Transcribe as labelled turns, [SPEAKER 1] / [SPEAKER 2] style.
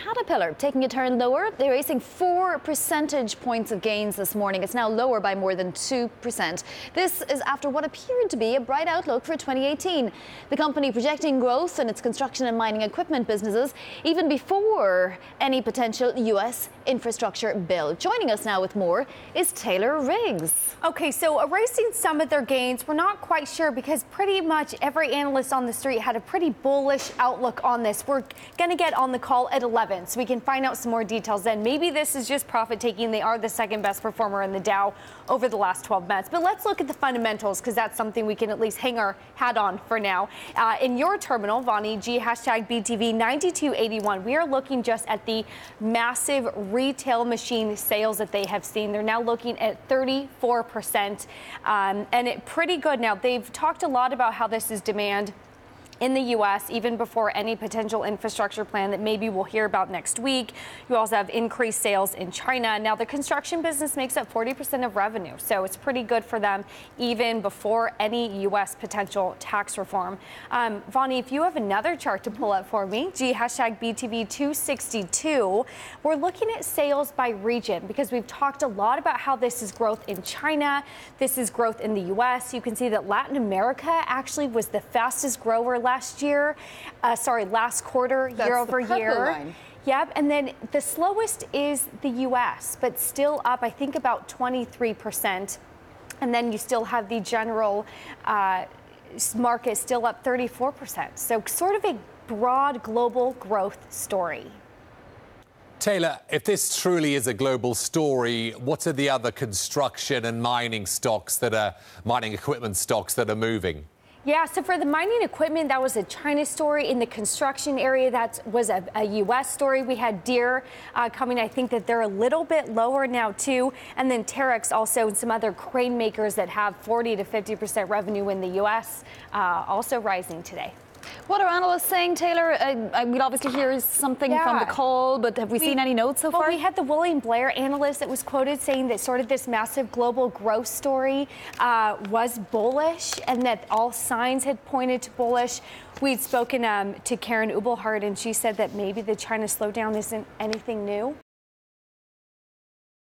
[SPEAKER 1] Caterpillar taking a turn lower. They're racing 4 percentage points of gains this morning. It's now lower by more than 2%. This is after what appeared to be a bright outlook for 2018. The company projecting growth in its construction and mining equipment businesses even before any potential U.S. infrastructure bill. Joining us now with more is Taylor Riggs.
[SPEAKER 2] Okay, so erasing some of their gains, we're not quite sure because pretty much every analyst on the street had a pretty bullish outlook on this. We're going to get on the call at 11 so we can find out some more details then. Maybe this is just profit taking. They are the second best performer in the Dow over the last 12 months. But let's look at the fundamentals because that's something we can at least hang our hat on for now. In your terminal, Vonnie G, hashtag BTV 9281, we are looking just at the massive retail machine sales that they have seen. They're now looking at 34%, and it pretty good. Now, they've talked a lot about how this is demand in the U.S., even before any potential infrastructure plan that maybe we'll hear about next week. You also have increased sales in China. Now, the construction business makes up 40% of revenue, so it's pretty good for them even before any U.S. potential tax reform. Vonnie, if you have another chart to pull up for me, hashtag BTV 262, we're looking at sales by region because we've talked a lot about how this is growth in China, this is growth in the U.S. You can see that Latin America actually was the fastest grower last quarter, year over year. Yep, and then the slowest is the U.S., but still up, I think, about 23%. And then you still have the general market still up 34%. So sort of a broad global growth story.
[SPEAKER 3] Taylor, if this truly is a global story, what are the other construction and mining equipment stocks that are moving?
[SPEAKER 2] Yeah, so for the mining equipment, that was a China story. In the construction area, that was a U.S. story. We had Deere coming. I think that they're a little bit lower now, too. And then Terex also and some other crane makers that have 40 to 50% revenue in the U.S. Also rising today.
[SPEAKER 1] What are analysts saying, Taylor? We'd obviously hear something from the call, but have we seen any notes so far?
[SPEAKER 2] Well, we had the William Blair analyst that was quoted saying that sort of this massive global growth story was bullish and that all signs had pointed to bullish. We'd spoken to Karen Ubelhardt, and she said that maybe the China slowdown isn't anything new.